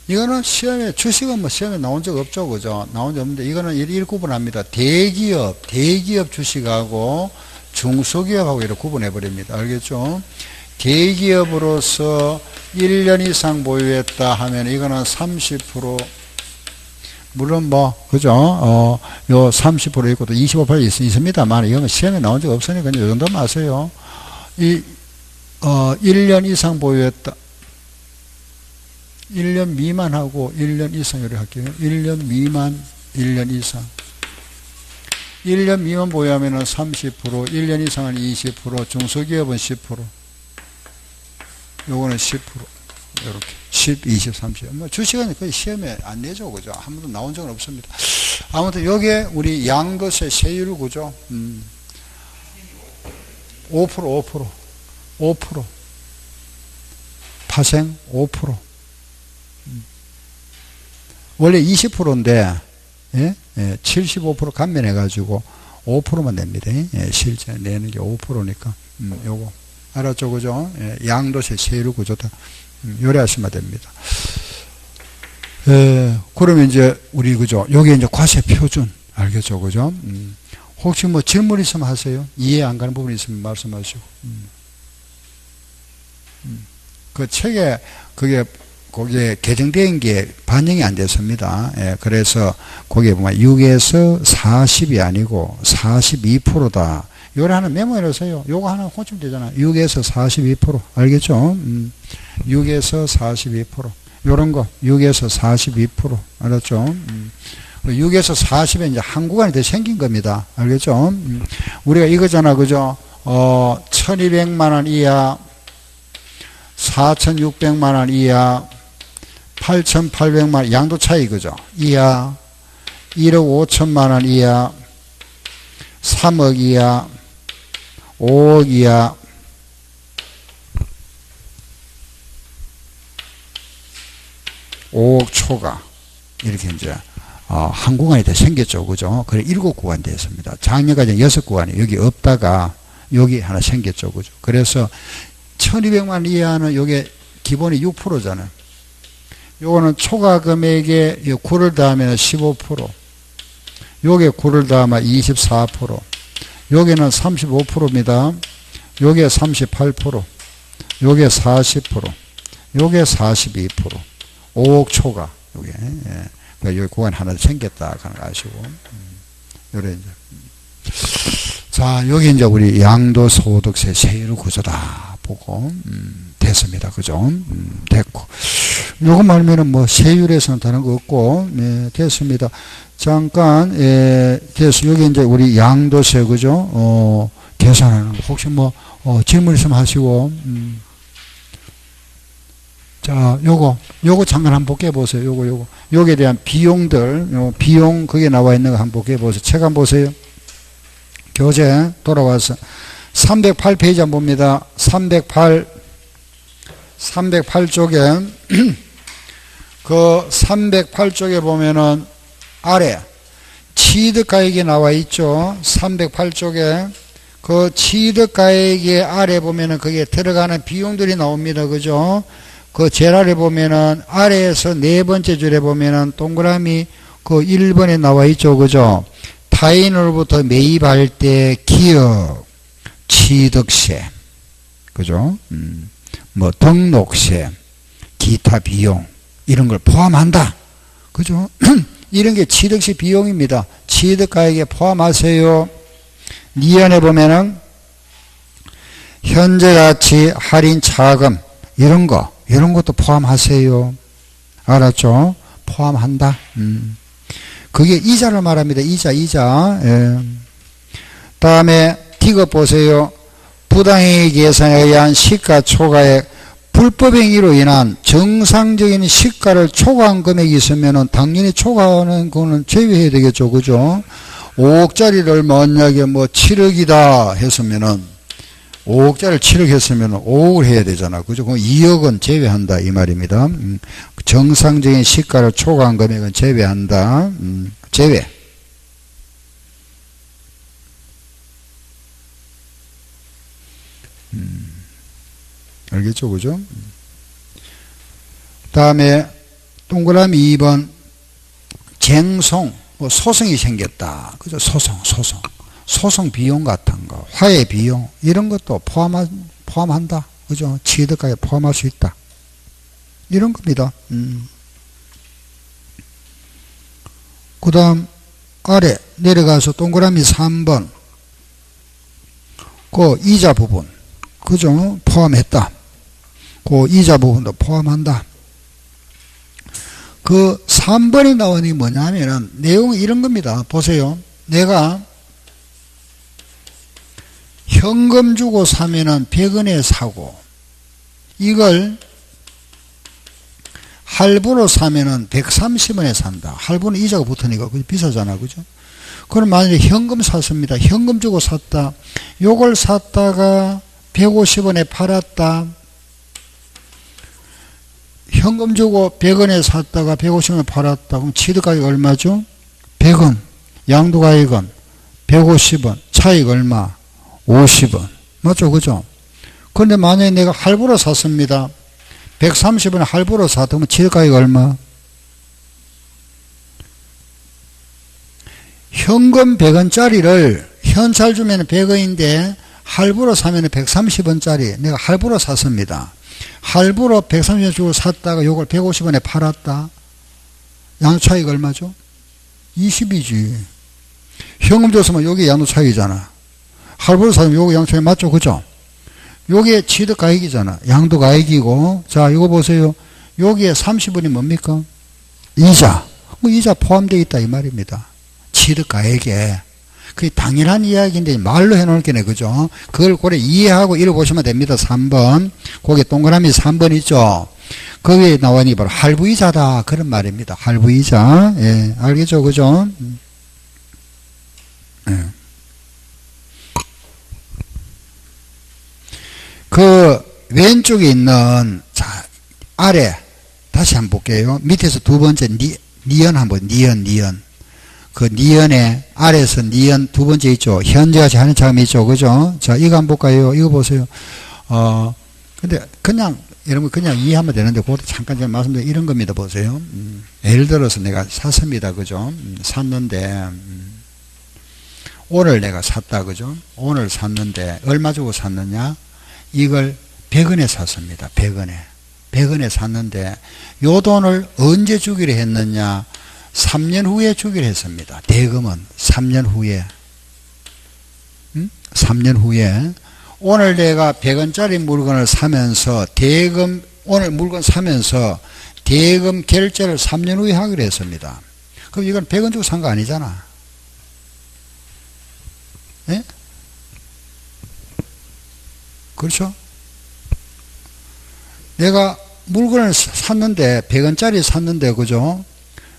이거는 시험에, 주식은 뭐 시험에 나온 적 없죠. 그죠? 나온 적 없는데 이거는 이렇게 구분합니다. 대기업 주식하고 중소기업하고 이렇게 구분해 버립니다. 알겠죠? 대기업으로서 1년 이상 보유했다 하면 이거는 30%, 물론 뭐, 그죠? 요 30% 있고 또 25% 있습니다만 이건 시험에 나온 적 없으니까 요 정도만 아세요. 1년 이상 보유했다. 1년 미만하고 1년 이상 이렇게 할게요. 1년 미만, 1년 이상. 1년 미만 보유하면은 30%, 1년 이상은 20%, 중소기업은 10%. 요거는 10%. 이렇게. 10, 20, 30. 뭐 주식은 거의 시험에 안 내죠. 그죠? 한 번도 나온 적은 없습니다. 아무튼 요게 우리 양도세 세율 구조. 5%. 파생 5%. 원래 20%인데, 예? 75% 감면해가지고 5%만 냅니다. 예? 실제 내는 게 5%니까. 요거. 알았죠? 그죠? 예, 양도세 세율 구조다. 요래하시면 됩니다. 그러면 이제 우리 그죠? 여기 이제 과세 표준 알겠죠? 그죠? 혹시 뭐 질문 있으면 하세요. 이해 안 가는 부분 있으면 말씀하시고. 그 책에 거기에 개정된 게 반영이 안 됐습니다. 예, 그래서 거기에 보면 6에서 40이 아니고 42%다. 요래 하나 메모해놓으세요. 요거 하나 고치면 되잖아. 6에서 42%. 알겠죠? 6에서 42%. 요런 거. 6에서 42%. 알았죠? 6에서 40에 이제 한 구간이 더 생긴 겁니다. 알겠죠? 우리가 이거잖아. 그죠? 1200만원 이하, 4600만원 이하, 8800만원 양도 차이 그죠? 이하, 1억 5천만원 이하, 3억 이하, 5억 이하, 5억 초과 이렇게 이제 한 구간이 더 생겼죠. 그죠? 그래 7구간 됐습니다. 작년까지 6구간이 여기 없다가 여기 하나 생겼죠. 그죠? 그래서 1200만 이하는 요게 기본이 6%잖아요. 요거는 초과 금액에 9를 더하면 15%. 요게 9를 더하면 24%. 요게는 35%입니다. 요게 38%. 요게 40%. 요게 42%. 5억 초과. 요게. 예. 그러니까 여기 구간 하나 생겼다 하는 거 아시고. 요래 이제. 자, 여기 이제 우리 양도소득세 세율 구조다 보고 됐습니다. 그죠? 됐고. 요거 말면은 뭐 세율에서는 다른 거 없고, 네, 됐습니다. 잠깐, 됐어. 여기 이제 우리 양도세, 그죠? 계산하는 거. 혹시 뭐, 질문 있으면 하시고, 자, 요거 잠깐 한번 볼게 보세요. 요거. 요거에 대한 비용들, 비용, 그게 나와 있는 거 한번 볼게 보세요. 책 한번 보세요. 교재 돌아와서 308페이지 한번 봅니다. 308쪽에 그 308쪽에 보면은 아래 취득가액이 나와 있죠. 308쪽에 그 취득가액의 아래 보면은 거기에 들어가는 비용들이 나옵니다. 그죠? 그 제일 아래 보면은 아래에서 네 번째 줄에 보면은 동그라미 그 1번에 나와 있죠. 그죠? 타인으로부터 매입할 때 기업, 취득세, 그죠? 뭐 등록세, 기타 비용 이런 걸 포함한다. 그죠? 이런 게 취득세 비용입니다. 취득가액에 포함하세요. 니은에 보면은 현재가치 할인 차금 이런 것도 포함하세요. 알았죠? 포함한다. 그게 이자를 말합니다. 이자. 예. 다음에 D급 보세요. 부당행위 계산에 의한 시가 초과액, 불법행위로 인한 정상적인 시가를 초과한 금액이 있으면은 당연히 초과하는 거는 제외해야 되겠죠. 그죠? 5억짜리를 만약에 뭐 7억이다 했으면은 5억짜리를 7억 했으면 5억을 해야 되잖아. 그죠? 그럼 2억은 제외한다. 이 말입니다. 정상적인 시가를 초과한 금액은 제외한다. 제외. 알겠죠? 그죠? 다음에 동그라미 2번 쟁송, 뭐 소송이 생겼다. 그죠? 소송 비용 같은 거, 화해 비용 이런 것도 포함한다. 그죠? 취득가에 포함할 수 있다. 이런 겁니다. 그 다음 아래 내려가서 동그라미 3번 그 이자 부분, 그죠? 포함했다. 그 이자 부분도 포함한다. 그 3번에 나오는 게 뭐냐면은 내용이 이런 겁니다. 보세요. 내가 현금 주고 사면은 100원에 사고 이걸 할부로 사면은 130원에 산다. 할부는 이자가 붙으니까 비싸잖아. 그죠? 그럼 만약에 현금 샀습니다. 현금 주고 샀다. 요걸 샀다가 150원에 팔았다. 현금 주고 100원에 샀다가 150원에 팔았다. 그럼 취득가액 얼마죠? 100원. 양도가액은 150원. 차익 얼마? 50원. 맞죠? 그죠? 그런데 만약에 내가 할부로 샀습니다. 130원에 할부로 샀다면 취득가액이 얼마? 현금 100원짜리를 현찰 주면 100원인데 할부로 사면 130원짜리 내가 할부로 샀습니다. 할부로 130원 주고 샀다가 요걸 150원에 팔았다. 양도차익 얼마죠? 20이지. 현금 줬으면 요게 양도차익이잖아. 할부로 사면 요게 양도차익 맞죠? 그죠? 요게 취득가액이잖아. 양도가액이고. 자, 이거 보세요. 여기에 30원이 뭡니까? 이자. 이자 포함되어 있다 이 말입니다. 취득가액에. 그게 당연한 이야기인데 말로 해놓을 게네. 그죠? 그걸 고래 이해하고 읽어보시면 됩니다. 3번. 거기에 동그라미 3번 있죠? 거기에 나오니 바로 할부이자다. 그런 말입니다. 할부이자. 예, 알겠죠? 그죠? 예. 그 왼쪽에 있는 자 아래 다시 한번 볼게요. 밑에서 두 번째 니은 한번 니은 그 니은에 아래에서 니은 두 번째 있죠. 현재같이 하는 자음이 있죠. 그죠? 자 이거 한번 볼까요? 이거 보세요. 근데 그냥 여러분 그냥 이해하면 되는데 그것도 잠깐 제가 말씀드린 이런 겁니다. 보세요. 예를 들어서 내가 샀습니다. 그죠? 샀는데 오늘 내가 샀다. 그죠? 오늘 샀는데 얼마 주고 샀느냐? 이걸 100원에 샀습니다. 100원에 샀는데 요 돈을 언제 주기로 했느냐? 3년 후에 주기로 했습니다. 대금은 3년 후에. 3년 후에. 오늘 내가 100원짜리 물건을 사면서 대금 오늘 물건 사면서 대금 결제를 3년 후에 하기로 했습니다. 그럼 이건 100원 주고 산 거 아니잖아. 예? 그렇죠? 내가 물건을 샀는데 100원짜리 샀는데 그죠?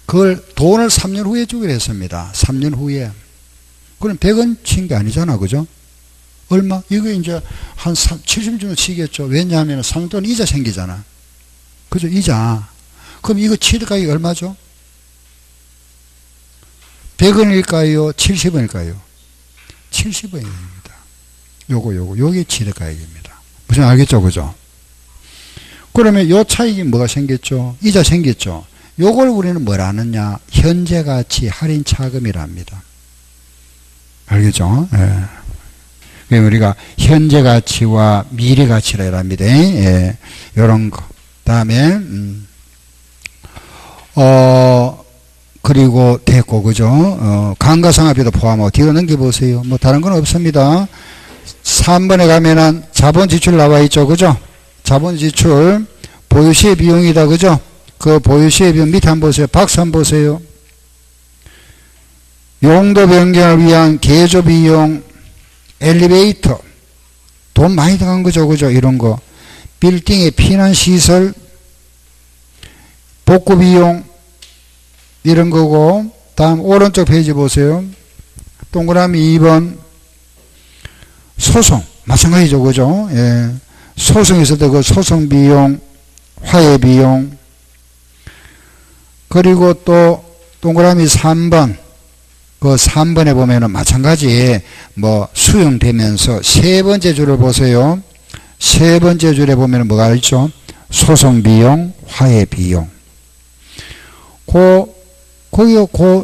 그걸 돈을 3년 후에 주기로 했습니다. 3년 후에. 그럼 100원 친 게 아니잖아. 그죠? 얼마? 이거 이제 한 70 정도 치겠죠. 왜냐하면 3년 동안 이자 생기잖아. 그죠? 이자. 그럼 이거 취득가액이 얼마죠? 100원일까요? 70원일까요? 70원입니다. 요게 취득가액입니다. 무슨 알겠죠? 그죠? 그러면 요 차익이 뭐가 생겼죠? 이자 생겼죠? 요걸 우리는 뭐라 하느냐? 현재가치 할인 차금이라 합니다. 알겠죠? 예. 그럼 우리가 현재가치와 미래가치라 합니다. 예. 요런 거. 다음에, 그리고 됐고, 그죠? 감가상각비도 포함하고, 뒤로 넘겨보세요. 뭐, 다른 건 없습니다. 3번에 가면은 자본 지출 나와 있죠. 그죠? 자본 지출, 보유시의 비용이다. 그죠? 그 보유시의 비용 밑에 한번 보세요. 박스 한번 보세요. 용도 변경을 위한 개조 비용, 엘리베이터. 돈 많이 들어간 거죠. 그죠? 이런 거. 빌딩의 피난시설, 복구 비용, 이런 거고. 다음 오른쪽 페이지 보세요. 동그라미 2번. 소송. 마찬가지죠. 그죠? 예. 소송 있을 때 그 소송 비용, 화해 비용, 그리고 또 동그라미 3번. 그 3번에 보면은 마찬가지 뭐 수용되면서 세 번째 줄을 보세요. 세 번째 줄에 보면은 뭐가 있죠? 소송 비용, 화해 비용. 거기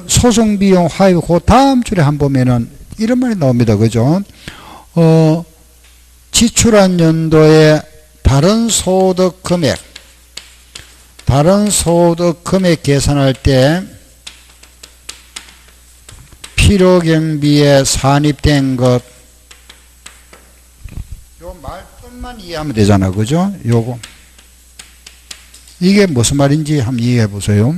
소송 비용, 화해 그 다음 줄에 한 보면은 이런 말이 나옵니다. 그죠? 지출한 연도에 다른 소득 금액 계산할 때 필요경비에 산입된 것, 요 말뜻만 이해하면 되잖아. 그죠? 요거. 이게 무슨 말인지 한번 이해해 보세요.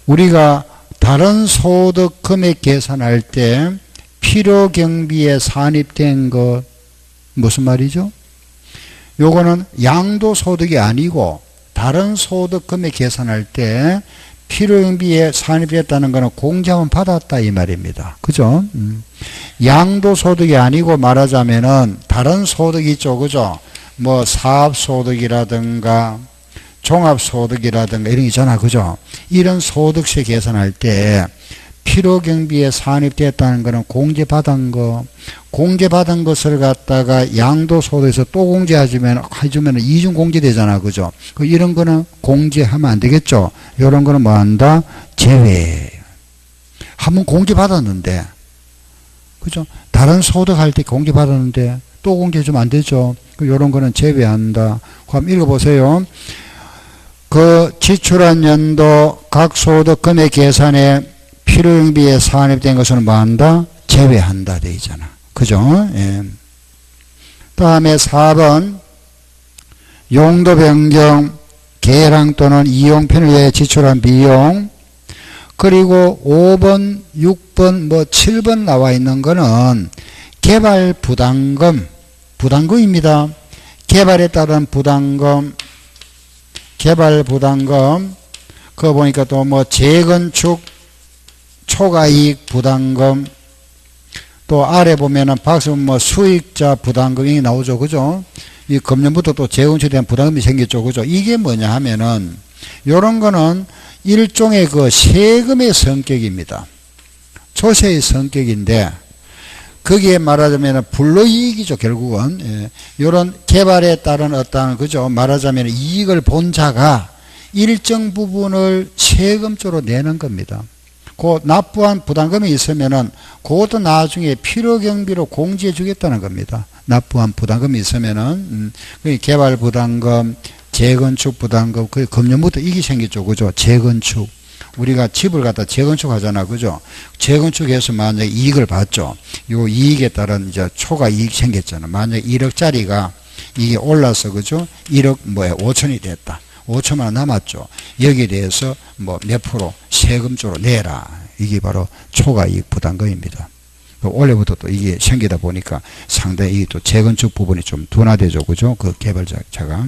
우리가 다른 소득 금액 계산할 때 필요경비에 산입된 것, 무슨 말이죠? 요거는 양도소득이 아니고 다른 소득 금액 계산할 때 필요경비에 산입됐다는 것은 공제하면 받았다 이 말입니다. 그죠? 양도소득이 아니고 말하자면은 다른 소득이 있죠. 그죠? 뭐 사업소득이라든가 종합소득이라든가 이런 게 있잖아. 그죠? 이런 소득세 계산할 때 필요경비에 산입됐다는 거는 공제받은 것을 갖다가 양도소득에서 또 공제해주면 이중 공제되잖아. 그죠? 이런 거는 공제하면 안 되겠죠? 이런 거는 뭐 한다? 제외. 한번 공제받았는데, 그죠? 다른 소득할 때 공제받았는데 또 공제해주면 안 되죠? 이런 거는 제외한다. 그럼 읽어보세요. 그 지출한 연도 각 소득 금액 계산에 필요경비에 산입된 것은 뭐 한다? 제외한다 돼 있잖아. 그죠? 예. 다음에 4번 용도 변경 계량 또는 이용 편을 위해 지출한 비용. 그리고 5번, 6번, 7번 나와 있는 거는 개발 부담금입니다. 개발에 따른 부담금, 그거 보니까 또 재건축 초과이익 부담금, 또 아래 보면은 박스 수익자 부담금이 나오죠. 그죠? 이 금년부터 또 재건축에 대한 부담금이 생겼죠. 그죠? 이게 뭐냐 하면은, 요런 거는 일종의 그 세금의 성격입니다. 조세의 성격인데, 거기에 말하자면 불로이익이죠. 결국은. 예. 요런 개발에 따른 어떤, 그죠? 말하자면 이익을 본 자가 일정 부분을 세금적으로 내는 겁니다. 그 납부한 부담금이 있으면은 그것도 나중에 필요경비로 공제해 주겠다는 겁니다. 납부한 부담금이 있으면은 개발 부담금, 재건축 부담금, 그 금년부터 이게 생겼죠. 그죠? 재건축. 우리가 집을 갖다 재건축 하잖아. 그죠? 재건축해서 만약에 이익을 봤죠. 요 이익에 따른 이제 초과 이익 생겼잖아. 만약에 1억짜리가 이게 올라서, 그죠? 1억 5천이 됐다. 5천만 원 남았죠. 여기에 대해서 몇 프로 세금적으로 내라. 이게 바로 초과이익 부담금입니다. 올해부터 또 이게 생기다 보니까 상당히 이게 또 재건축 부분이 좀 둔화되죠. 그죠? 그 개발자가.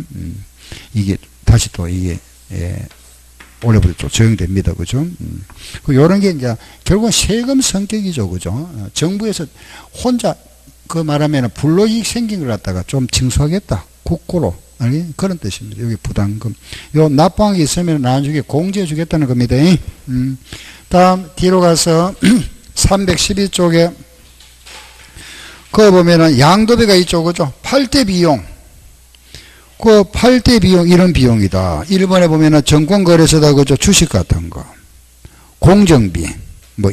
이게 다시 또 이게, 올해부터 또 적용됩니다. 그죠? 요런 게 이제 결국은 세금 성격이죠. 그죠? 정부에서 혼자 그 말하면 불로이익 생긴 걸 갖다가 좀 징수하겠다. 국고로. 아니, 그런 뜻입니다. 여기 부담금. 요 납부한 게 있으면 나중에 공제해 주겠다는 겁니다. 다음, 뒤로 가서 312쪽에, 그거 보면은 양도비가 있죠. 그죠? 팔대 비용. 그 팔대 비용, 이런 비용이다. 1번에 보면은 정권거래소다. 그죠? 주식 같은 거. 공정비,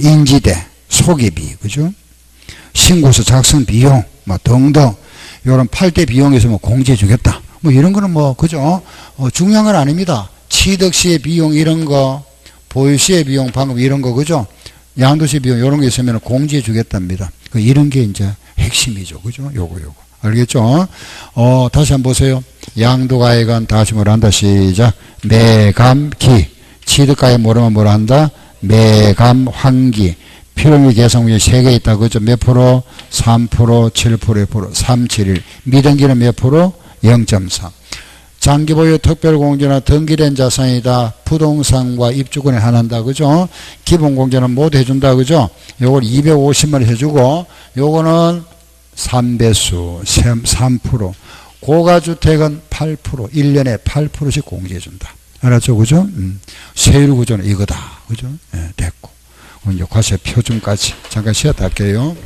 인지대, 소개비. 그죠? 신고서 작성 비용, 등등. 요런 팔대 비용에서 공제해 주겠다. 이런 거는 그죠? 중요한 건 아닙니다. 취득 시의 비용 이런 거, 보유 시의 비용 방금 이런 거, 그죠? 양도시 비용 이런 게 있으면 공제해 주겠답니다. 이런 게 이제 핵심이죠. 그죠? 요거. 알겠죠? 다시 한번 보세요. 양도가액은 다시 뭐라 한다. 시작. 매감기. 취득가액 모르면 뭐라 한다? 매감환기. 필요미 계산국이 3개 있다. 그죠? 몇 프로? 3%, 7%, 1%, 3, 7, 1. 미등기는 몇 프로? 0.3. 장기보유 특별공제나 등기된 자산이다. 부동산과 입주권에 한한다. 그죠? 기본공제는 모두 해준다. 그죠? 요걸 250만 원 해주고, 요거는 3배수, 3%. 고가주택은 8%, 1년에 8%씩 공제해준다. 알았죠? 그죠? 세율 구조는 이거다. 그죠? 됐고. 이제 과세 표준까지. 잠깐 쉬었다 할게요.